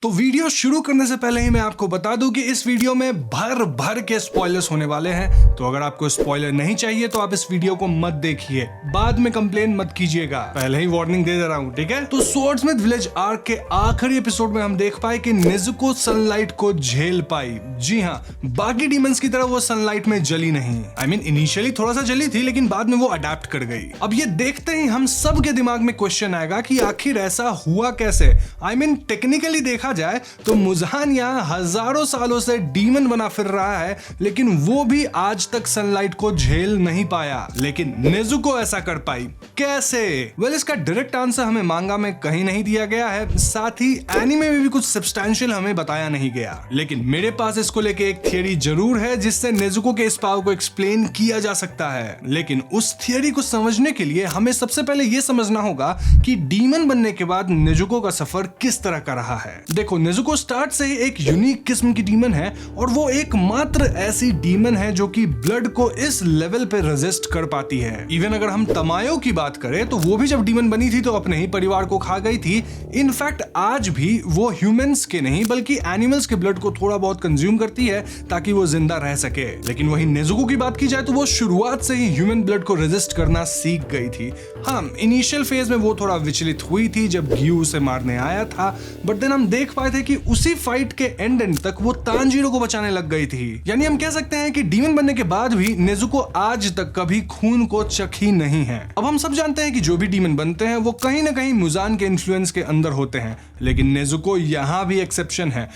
तो वीडियो शुरू करने से पहले ही मैं आपको बता दूं कि इस वीडियो में भर भर के स्पॉयलर्स होने वाले हैं। तो अगर आपको स्पॉयलर नहीं चाहिए तो आप इस वीडियो को मत देखिए, बाद में कंप्लेन मत कीजिएगा, पहले ही वार्निंग दे रहा हूं, ठीक है। तो स्वर्ड्समिथ विलेज आर्क के आखिरी एपिसोड में हम देख पाए कि नेज़ुको सनलाइट को झेल पाई। जी हाँ, बाकी डीमंस की तरह वो सनलाइट में जली नहीं। इनिशियली थोड़ा सा जली थी, लेकिन बाद में वो अडेप्ट कर गई। अब ये देखते ही हम सब के दिमाग में क्वेश्चन आएगा कि आखिर ऐसा हुआ कैसे। टेक्निकली देखा जाए तो मुजान यहाँ हजारों सालों से डीमन बना फिर रहा है, लेकिन वो भी आज तक सनलाइट को झेल नहीं पाया, लेकिन नेज़ुको ऐसा कर पाई। कैसे? इसका डायरेक्ट आंसर हमें मांगा में कहीं नहीं दिया गया है, साथ ही एनीमे में भी कुछ सब्सटैंशियल हमें बताया नहीं गया। लेकिन मेरे पास इसको लेके एक थियरी जरूर है जिससे नेज़ुको के इस पावर को एक्सप्लेन किया जा सकता है। लेकिन उस थियरी को समझने के लिए हमें सबसे पहले यह समझना होगा कि डीमन बनने के बाद नेज़ुको का सफर किस तरह का रहा है। देखो, नेज़ुको स्टार्ट से ही एक यूनिक किस्म की डीमन है, और वो एकमात्र ऐसी डीमन है जो कि ब्लड को इस लेवल पे रेजिस्ट कर पाती है। इवन अगर हम तमायो की बात करें तो वो भी जब डीमन बनी थी तो अपने ही परिवार को खा गई थी। इनफैक्ट आज भी वो ह्यूमंस के नहीं बल्कि एनिमल्स के ब्लड को थोड़ा बहुत कंज्यूम करती है ताकि वो जिंदा रह सके। लेकिन वही नेज़ुको की बात की जाए तो वो शुरुआत से ही ह्यूमन ब्लड को रेजिस्ट करना सीख गई थी। हाँ, इनिशियल फेज में वो थोड़ा विचलित हुई थी जब ग्यू उसे मारने आया था, बट देन हम देख पाए थे कि उसी फाइट के एंड तक वो तांजीरो को बचाने लग गई थी। यानी हम कह सकते हैं कि डीमन बनने के बाद भी नेज़ुको आज तक कभी खून को चखी नहीं है। अब हम सब जानते हैं कि जो भी डीमन बनते हैं वो कहीं ना कहीं मुजान के इन्फ्लुएंस के अंदर होते हैं, लेकिन नेज़ुको यहाँ भी एक्सेप्शन है।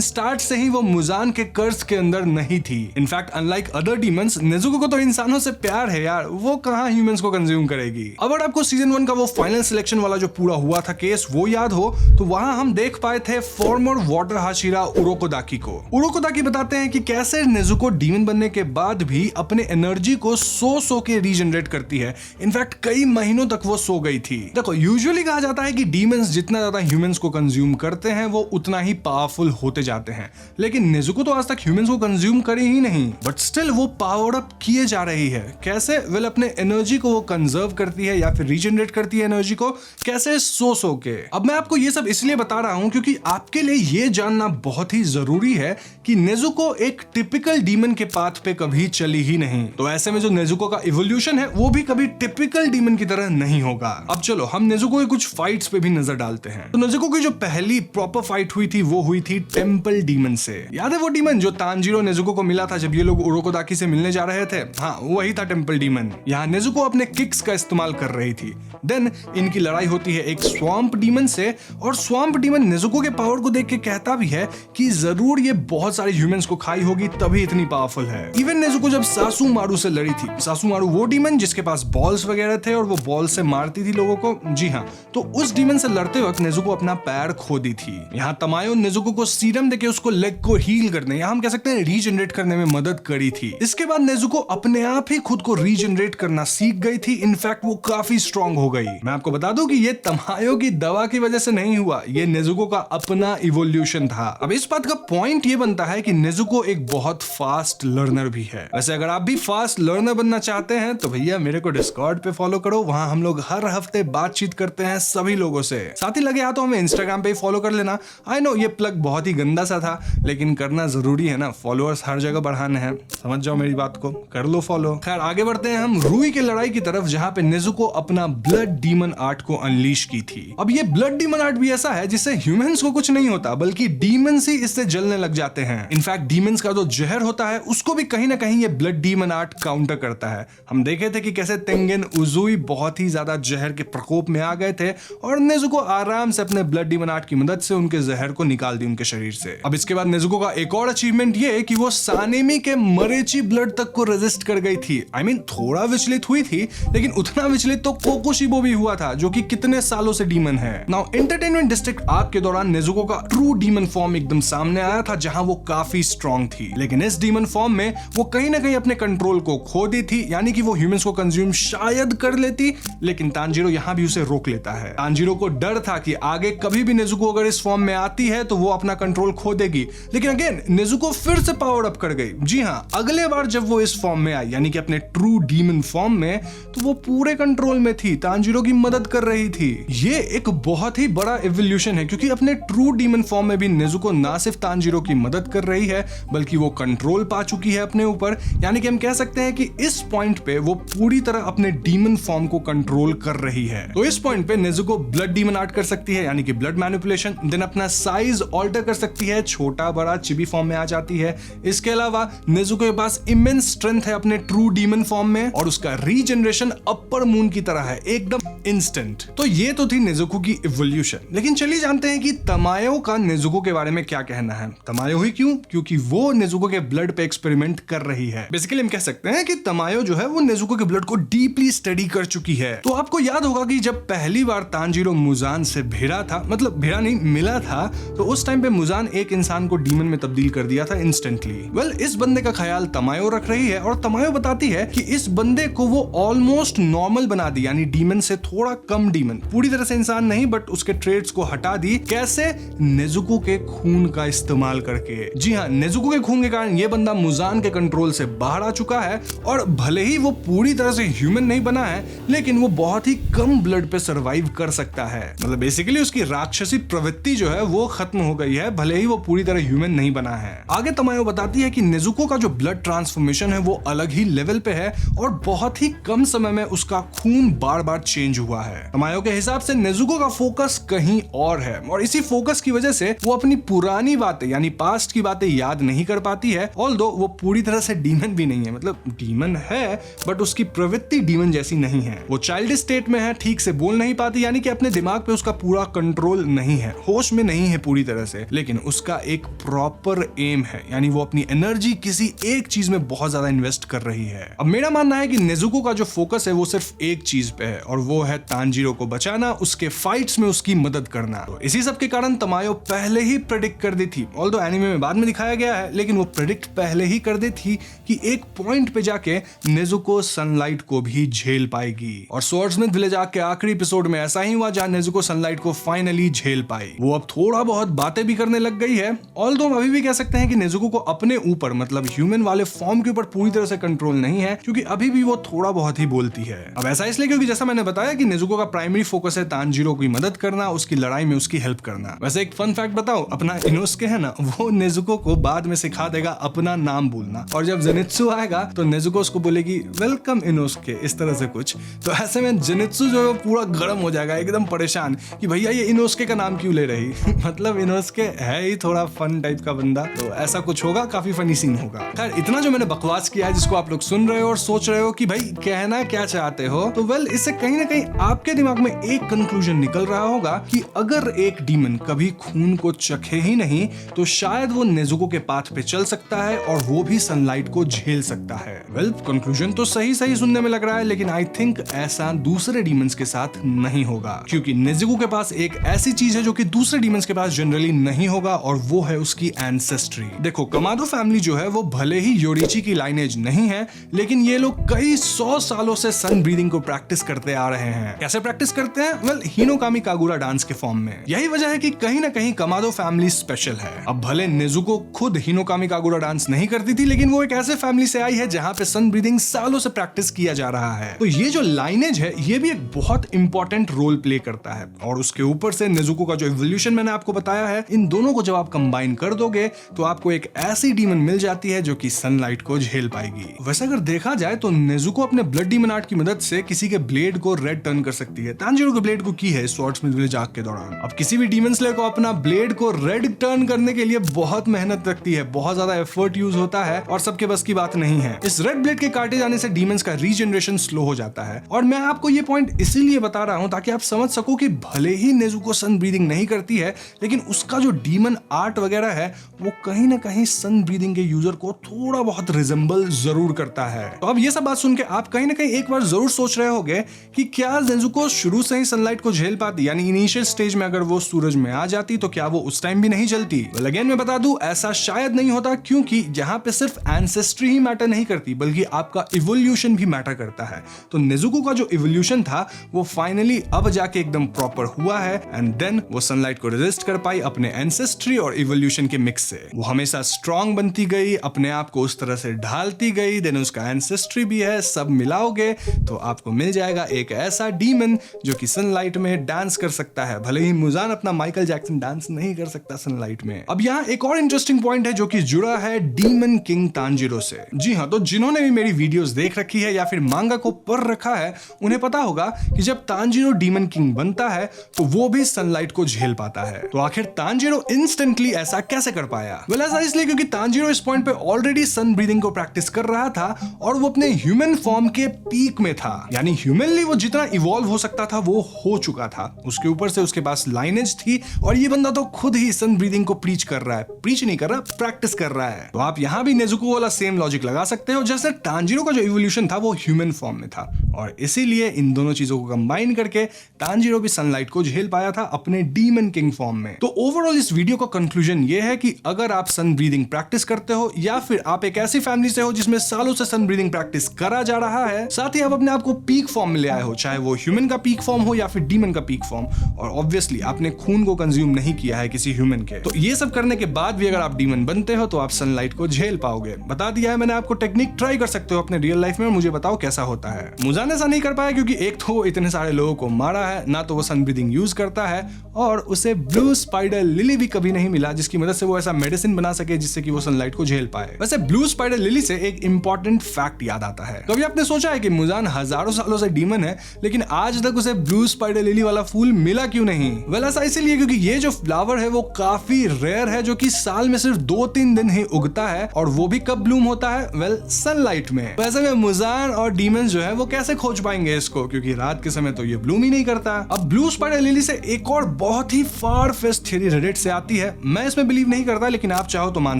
स्टार्ट से ही वो मुजान के कर्स के अंदर नहीं थी। In fact unlike other demons, Nezuko को तो इंसानों से प्यार है यार, वो कहाँ ह्यूमंस को कंज्यूम करेगी। अगर आपको सीजन 1 का वो फाइनल सिलेक्शन वाला जो पूरा हुआ था केस वो याद हो तो वहां हम देख पाए थे फॉर्मर वाटर हाशिरा उरोकोदाकी को। उरोकोदाकी बताते हैं कि कैसे नेज़ुको डीमन बनने के बाद भी अपने एनर्जी को सो के रीजनरेट करती है। इनफैक्ट कई महीनों तक वो सो गई थी। देखो, यूजुअली कहा जाता है कि डीमंस जितना ज्यादा ह्यूमंस को कंज्यूम करते हैं वो उतना ही पावरफुल होते जाते हैं, लेकिन नेज़ुको तो आज तक ह्यूमंस को कंज्यूम करे ही नहीं, बट स्टिल वो पावर अप किए जा रही है। कैसे? अपने एनर्जी को वो कंजर्व करती है या फिर रीजनरेट करती है एनर्जी को, कैसे? सो के। अब मैं आपको ये सब इसलिए बता रहा हूं क्योंकि आपके लिए ये जानना बहुत ही जरूरी है कि नेज़ुको एक टिपिकल डीमन के पाथ पे कभी चली ही नहीं। तो ऐसे में जो नेज़ुको का इवोल्यूशन है वो भी कभी टिपिकल डीमन की तरह नहीं होगा। अब चलो हम नेज़ुको के कुछ फाइट्स पे भी नजर डालते हैं। तो नेज़ुको की जो पहली प्रॉपर फाइट हुई थी वो हुई थी टेंपल डीमन से। याद है वो डीमन जो तांजीरो नेज़ुको को मिला था जब ये लोग उरोकोदाकी से मिलने जा रहे थे? हाँ, वही था टेंपल डीमन। यहाँ नेज़ुको अपने किक्स का इस्तेमाल कर रही थी। देन इनकी लड़ाई होती है एक स्वैम्प डीमन से, और स्वैम्प डीमन नेज़ुको के पावर को देख के कहता भी है कि जरूर ये बहुत सारे ह्यूमंस को खाई होगी तभी इतनी पावरफुल है। इवन नेज़ुको जब सासुमारू से लड़ी थी, सासुमारू वो डीमन जिसके पास बॉल्स वगैरह थे और वो बॉल से मारती थी लोगों को, जी हाँ, तो उस डीमन से लड़ते वक्त नेज़ुको अपना पैर खो दी थी। यहाँ तमायो नेज़ुको को सीरम देके उसको लेग को हील करने, या हम कह सकते हैं रीजनरेट करने में मदद करी थी। इसके बाद नेज़ुको अपने आप ही खुद को रीजनरेट करना सीख गई थी। इनफैक्ट वो काफी स्ट्रॉन्ग हो गई। मैं आपको बता दूं कि ये तमायो की दवा की वजह से नहीं हुआ, ये नेज़ुको का अपना इवोल्यूशन था। अब इस बात का पॉइंट ये बनता है कि नेज़ुको एक बहुत फास्ट लर्नर भी है। वैसे अगर आप भी फास्ट लर्नर बनना चाहते हैं तो भैया मेरे को डिस्कॉर्ड पे फॉलो करो, वहां हम लोग हर हफ्ते बातचीत करते हैं सभी लोगों से। साथ ही लगे तो हमें इंस्टाग्राम पे फॉलो कर लेना। आई नो ये प्लग बहुत ही गंदा सा था, लेकिन करना जरूरी है ना, फॉलोअर्स हर जगह बढ़ाने हैं, समझ जाओ मेरी बात को, कर लो फॉलो। खैर आगे बढ़ते हैं हम रूई की लड़ाई की तरफ, जहां पे नेज़ुको अपना ब्लड डीमन आर्ट को अनलीश की थी। अब ये ब्लड डीमन आर्ट भी ऐसा है जिससे ह्यूमंस को कुछ नहीं होता बल्कि डीमंस ही इससे जलने लग जाते हैं। इनफैक्ट डीमंस का जो जहर होता है उसको भी कहीं ना कहीं ये ब्लड डीमन आर्ट काउंटर करता है। हम देखे थे कि कैसे तेंगेन उजुई बहुत ही ज्यादा जहर के प्रकोप में आ गए थे और नेज़ुको आराम से अपने ब्लड डीमन आर्ट की मदद से उनके जहर को निकाल दी उनके शरीर से। अब इसके बाद नेज़ुको का एक और अचीवमेंट ये कि वो सानेमी के मरेची ब्लड तक को रेजिस्ट कर गई थी। थोड़ा विचलित हुई थी, लेकिन उतना विचलित तो कोकोशिबो भी हुआ था जो कि कितने सालों से डीमन है। नाउ एंटरटेनमेंट डिस्ट्रिक्ट आर्क के दौरान नेज़ुको का ट्रू डीमन फॉर्म एकदम सामने आया था जहां वो काफी स्ट्रॉन्ग थी, लेकिन इस डीमन फॉर्म में वो कहीं ना कहीं अपने कंट्रोल को खो दी थी। यानी कि वो ह्यूमंस को कंज्यूम शायद कर लेती, लेकिन तांजीरो यहां भी उसे रोक लेता है। तांजीरो को डर था कि आगे कभी भी नेज़ुको अगर इस फॉर्म में आती है तो वो अपना कंट्रोल खो देगी, लेकिन अगेन नेज़ुको फिर से पावर अप कर गई। जी हाँ, अगले बार जब वो इस फॉर्म में आई यानी कि अपने ट्रू डीमन फॉर्म में, तो वो पूरे कंट्रोल में थी, तांजीरो की मदद कर रही थी। ये एक बहुत ही बड़ा इवोल्यूशन है क्योंकि अपने ट्रू डीमन फॉर्म में भी नेजुको ना सिर्फ तांजीरो की मदद कर रही है बल्कि वो कंट्रोल पा चुकी है अपने ऊपर। यानी कि हम कह सकते हैं कि इस पॉइंट पे वो पूरी तरह अपने डीमन फॉर्म को कंट्रोल कर रही है। तो इस पॉइंट पे नेजुको ब्लड डीमन आर्ट कर सकती है, यानी कि ब्लड मैनिपुलेशन, देन अपना साइज ऑल्टर कर सकती है, छोटा बड़ा चिबी फॉर्म में आ जाती है। इसके अलावा नेजुको के पास इमेंस स्ट्रेंथ है अपने ट्रू डीमन फॉर्म में और उसका रीजनरेशन अपर मून की तरह है, एकदम इंस्टेंट। तो ये तो थी नेजुको की इवोल्यूशन। लेकिन चलिए जानते हैं कि तमायो का नेजुको के बारे में क्या कहना है। तमायो ही क्यों? क्योंकि वो नेजुको के ब्लड पे एक्सपेरिमेंट कर रही है। बेसिकली हम कह सकते हैं कि तमायो जो है वो नेजुको के ब्लड को डीपली स्टडी कर चुकी है। तो आपको याद होगा कि जब पहली बार तांजीरो मुजान से भिड़ा था, मतलब भिड़ा नहीं, मिला था, तो उस टाइम पे मुजान एक इंसान को डीमन में तब्दील कर दिया था इंस्टेंटली। वेल, इस बंदे का ख्याल तमायो रख रही है और तमायो बताती है कि इस बंदे को वो ऑलमोस्ट नॉर्मल बना दी, यानी डीमन से थोड़ा कम डीमन, पूरी तरह से इंसान नहीं बट उसके ट्रेड्स को हटा दी। कैसे? नेजुको के खून का इस्तेमाल करके। जी हाँ, नेजुको के खून के कारण ये बंदा मुजान के कंट्रोल से बाहर आ चुका है और भले ही वो पूरी तरह से ह्यूमन नहीं बना है लेकिन वो बहुत ही कम ब्लड पे सरवाइव कर सकता है। मतलब बेसिकली उसकी राक्षसी प्रवृत्ति जो है वो खत्म हो गई है, भले ही वो पूरी तरह ह्यूमन नहीं बना है। आगे तमायो बताती है कि नेजुको का जो ब्लड ट्रांसफॉर्मेशन है वो अलग ही लेवल पे है और बहुत ही कम समय में उसका खून बार बार चेंज हुआ है। तमायो के हिसाब से नेजुको का फोकस कहीं और है और इसी फोकस की वजह से वो अपनी पुरानी बातें यानी पास्ट की बातें याद नहीं कर पाती है। ऑल्दो वो पूरी तरह से डीमन भी नहीं है, मतलब डीमन है बट उसकी प्रवृत्ति डीमन जैसी नहीं है। वो चाइल्ड स्टेट में है, ठीक से बोल नहीं पाती, यानी कि अपने दिमाग पे उसका पूरा कंट्रोल नहीं है, होश में नहीं है पूरी तरह से, लेकिन उसका एक प्रॉपर एम है, यानी वो अपनी एनर्जी किसी एक चीज में बहुत ज्यादा इन्वेस्ट कर रही है। अब मेरा मानना है कि नेजुको का जो फोकस है वो सिर्फ एक चीज पे है और वो है तांजीरो को बचाना, उसके फाइट्स में उसकी मदद करना। तो इसी सब के कारण तमायो पहले ही प्रेडिक्ट कर दी थी, ऑल्दो एनीमे में बाद में दिखाया गया है, लेकिन वो प्रेडिक्ट पहले ही कर दी थी कि एक पॉइंट पे जाके नेजुको सनलाइट को भी झेल पाएगी। और स्वर्ड्समिथ विलेज आर्क के आखिरी एपिसोड में ऐसा ही हुआ जहां नेजुको सनलाइट को फाइनली झेल पाई। वो अब थोड़ा बहुत बातें भी करने लग गई है, ऑल्दो हम अभी भी कह सकते हैं कि नेजुको को अपने ऊपर, मतलब ह्यूमन वाले फॉर्म के ऊपर पूरी तरह से कंट्रोल नहीं है, क्योंकि अभी भी वो थोड़ा बहुत ही बोलती है। अब ऐसा इसलिए क्योंकि जैसा मैंने बताया कि नेजुको का प्राइमरी फोकस है तांजीरो की मदद करना, उसकी लड़ाई में उसकी हेल्प करना। वैसे एक फन फैक्ट बताओ, अपना इनोस्के है ना, वो नेजुको को बाद में सिखा देगा अपना नाम बोलना, और जब जेनित्सु आएगा तो नेजुको उसको बोलेगी वेलकम इनोस्के, इस तरह से कुछ। तो ऐसे में जेनित्सु जो है पूरा गर्म हो जाएगा, एकदम परेशान कि भैया ये इनोस्के का नाम क्यों ले रही मतलब इनोस्के है ही थोड़ा फन टाइप का बंदा, तो ऐसा कुछ होगा, काफी फनी सीन होगा। खैर, इतना जो मैंने बकवास किया है जिसको आप लोग सुन रहे हो और सोच रहे हो कि भाई कहना क्या चाहते हो, तो वेल, इससे कहीं ना कहीं आपके दिमाग में एक कंक्लूजन निकल रहा होगा कि अगर एक डीमन कभी खून को चखे ही नहीं तो शायद वो नेजुको के पाथ पे चल सकता है और वो भी सनलाइट को झेल सकता है। वेल, कंक्लूजन तो सही सही सुनने में लग रहा है, लेकिन आई थिंक ऐसा दूसरे डीमंस के साथ नहीं होगा, क्योंकि नेजुको के पास एक ऐसी चीज है जो कि दूसरे डीमंस के पास जनरली नहीं होगा और वो है उसकी एंसेस्ट्री। देखो, कमादो फैमिली जो है वो भले ही योरिची की लाइनेज नहीं है, लेकिन ये लोग कई 100 सालों से सन ब्रीदिंग को प्रैक्टिस करते आ रहे हैं। कैसे प्रैक्टिस करते हैं? वेल, हिनोकामी कागुरा डांस के फॉर्म में। यही वजह है कि कहीं ना कहीं कमादो फैमिली स्पेशल है। अब भले नेजुको खुद हिनोकामी कागुरा डांस नहीं करती थी, लेकिन वो एक ऐसे फैमिली से आई है जहां पे सन ब्रीदिंग सालों से प्रैक्टिस किया जा रहा है। तो ये जो लाइनेज है ये भी एक बहुत इंपॉर्टेंट रोल प्ले करता है, और उसके ऊपर से नेजुको का जो इवोल्यूशन मैंने आपको बताया है, इन दोनों को जब आप कंबाइन कर दोगे तो आपको एक ऐसी डीमन मिल जाती है जो कि सनलाइट को झेल पाएगी। वैसे अगर देखा जाए तो नेजुको अपने ब्लड डीमन आर्ट की मदद से किसी के ब्लेड को रेड टर्न कर सकती है। तांजीरो के ब्लेड को की है स्वर्ड्समिथ विलेज आर्क के दौरान। अब किसी भी डीमन स्लेयर को अपना ब्लेड को रेड टर्न करने के लिए बहुत मेहनत लगती है, बहुत ज्यादा एफर्ट यूज होता है और सबके बस की बात नहीं है। इस रेड ब्लेड के काटे जाने से डीमंस का रीजनरेशन स्लो हो जाता है, और मैं आपको ये पॉइंट इसीलिए बता रहा हूं ताकि आप समझ सको कि भले ही नेजुको सन ब्रीदिंग नहीं करती है, लेकिन उसका जो डीमन आर्ट वगैरह है वो कहीं ना कहीं सन ब्रीदिंग के यूजर को थोड़ा बहुत रिजेंबल जरूर करता है। तो अब ये सब बात सुन के आप कहीं ना कहीं एक बार जरूर सोच रहे होंगे कि क्या नेजुको शुरू से ही सनलाइट को झेल पाती, यानी इनिशियल स्टेज में अगर वो सूरज में आ जाती तो क्या वो उस टाइम भी नहीं जलती? अगेन मैं बता दूं, ऐसा शायद नहीं होता, क्योंकि यहाँ पे सिर्फ एंसेस्ट्री ही मैटर नहीं करती बल्कि आपका इवोल्यूशन भी मैटर करता है। तो नेजुको का जो इवोल्यूशन था वो फाइनली अब जाके एकदम प्रॉपर हुआ है, एंड देन वो सनलाइट को रेजिस्ट कर पाई अपने एंसेस्ट्री और इवोल्यूशन के मिक्स से। वो हमेशा स्ट्रांग बनती गई, अपने आप को उस तरह से ढालती गई, देन उसका एंसेस्ट्री भी है, सब मिलाओगे तो आपको मिल जाएगा एक ऐसा डीमन जो कि सनलाइट में डांस कर सकता है। भले ही मुजान अपना माइक माइकल जैक्सन डांस नहीं कर सकता सनलाइट में। अब यहाँ एक और इंटरेस्टिंग पॉइंट है जो कि जुड़ा है डीमन किंग तांजीरो से। जी हाँ, तो जिन्होंने भी मेरी वीडियोस देख रखी है या फिर मांगा को पढ़ रखा है उन्हें पता होगा कि जब तांजीरो डीमन किंग बनता है तो वो भी सनलाइट को झेल पाता है। तो आखिर तांजीरो इंस्टेंटली ऐसा कैसे कर पाया? वेल, ऐसा इसलिए क्योंकि तांजीरो इस पॉइंट पे ऑलरेडी सन ब्रीदिंग को प्रैक्टिस कर रहा था और वो अपने ह्यूमन फॉर्म के पीक में था, यानी ह्यूमनली वो जितना इवॉल्व हो सकता था वो हो चुका था। उसके ऊपर से उसके पास लाइनेज थी और ये बंदा तो खुद ही सन ब्रीदिंग को प्रीच कर रहा है, प्रीच नहीं कर रहा, प्रैक्टिस कर रहा है। तो आप यहाँ भी नेजुको वाला सेम लॉजिक लगा सकते हो, जैसे तांजीरो का जो इवोल्यूशन था वो ह्यूमन फॉर्म में था और इसीलिए इन दोनों चीजों को कंबाइन करके तांजीरो भी सनलाइट को झेल पाया था अपने डीमन किंग फॉर्म में। तो ओवरऑल इस वीडियो का कंक्लूजन ये है कि अगर आप सन ब्रीदिंग प्रैक्टिस करते हो या फिर आप एक ऐसी फैमिली से हो जिसमें सालों से सन ब्रीदिंग प्रैक्टिस करा जा रहा है, साथ ही आप अपने आप को पीक फॉर्म में ले आए हो, चाहे वो ह्यूमन का पीक फॉर्म हो या फिर डीमन का पीक फॉर्म, और ऑब्वियसली आपने खून को कंज्यूम नहीं किया है किसी ह्यूमन के, तो ये सब करने के बाद भी अगर आप डीमन बनते हो तो आप सनलाइट को झेल पाओगे। बता दिया है मैंने आपको टेक्निक, ट्राई कर सकते हो अपने रियल लाइफ में, मुझे बताओ कैसा होता है। मुजान ऐसा नहीं कर पाया क्योंकि एक तो वो इतने सारे लोगों को मारा है, ना तो वो सन ब्रीदिंग यूज करता है और उसे ब्लू स्पाइडर लिली भी कभी नहीं मिला जिसकी मदद से वो ऐसा मेडिसिन बना सके जिससे कि वो सनलाइट को झेल पाए। वैसे ब्लू स्पाइडर लिली से एक इंपॉर्टेंट फैक्ट याद आता है। कभी आपने सोचा है कि मुजान हजारों सालों से डीमन है लेकिन आज तक उसे ब्लू स्पाइडर लिली वाला फूल मिला क्यों नहीं? वेल, ऐसा इसीलिए क्योंकि ये जो फ्लावर है वो काफी रेयर है, जो कि साल में सिर्फ 2-3 दिन ही उगता है और वो भी कब ब्लूम होता है? वेल, सनलाइट में। वैसे में मुजान और डीमन जो है वो कैसे खोज पाएंगे इसको, क्योंकि रात के समय तो ये ब्लूम ही नहीं करता। अब ब्लू स्पाइडर लिली से एक और बहुत ही फार फेस्ट थ्योरी रेडिट से आती है, मैं इसमें बिलीव नहीं करता लेकिन आप चाहो तो मान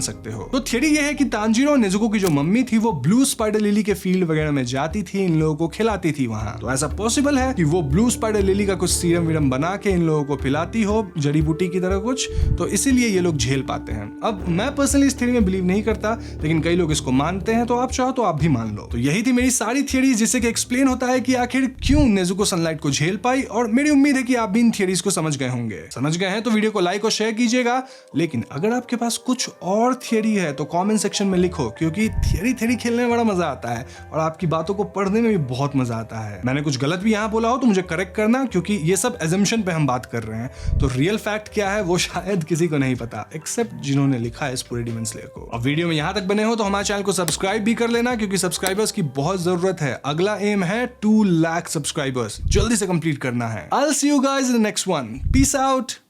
सकते हो। तो थ्योरी ये है कि तांजीरो और नेजुको की जो मम्मी थी वो ब्लू स्पाइडर लिली के फील्ड वगैरह में जाती थी, इन लोगों को खिलाती थी वहां। तो ऐसा पॉसिबल है कि वो ब्लू स्पाइडर लिली का कुछ सीरम वीरम बना के इन लोगों को पिलाती हो, जड़ी बूटी की तरह कुछ, तो इसीलिए ये लोग झेल पाते हैं। अब मैं पर्सनली इस थ्योरी में बिलीव नहीं करता लेकिन कई लोग इसको मानते हैं, तो आप चाहो तो आप भी मान लो। तो यही थी मेरी सारी थ्योरीज जिससे कि एक्सप्लेन होता है कि आखिर क्यों नेजुको सनलाइट को झेल पाई, और मेरी उम्मीद है कि आप भी इन थ्योरीज को समझ गए होंगे। समझ गए हैं तो वीडियो को लाइक और शेयर कीजिएगा, लेकिन अगर आपके पास कुछ और थ्योरी है तो कमेंट सेक्शन में लिखो, क्योंकि थ्योरी खेलने में बड़ा मजा आता है और आपकी बातों को पढ़ने में भी बहुत मजा आता है। मैंने कुछ गलत भी यहाँ बोला हो तो मुझे करेक्ट करना, क्योंकि ये सब एजम्पशन पे हम बात कर रहे हैं, तो रियल फैक्ट क्या है वो शायद किसी को नहीं पता एक्सेप्ट जिन्होंने लिखा है इस पूरे डीमन स्लेयर को। अब वीडियो में यहाँ तक बने हो तो हमारे चैनल को सब्सक्राइब भी कर लेना, क्योंकि सब्सक्राइबर्स की बहुत जरूरत है। अगला एम है 2 लाख सब्सक्राइबर्स, जल्दी से कंप्लीट करना है। I'll see you guys in the next one. Peace out.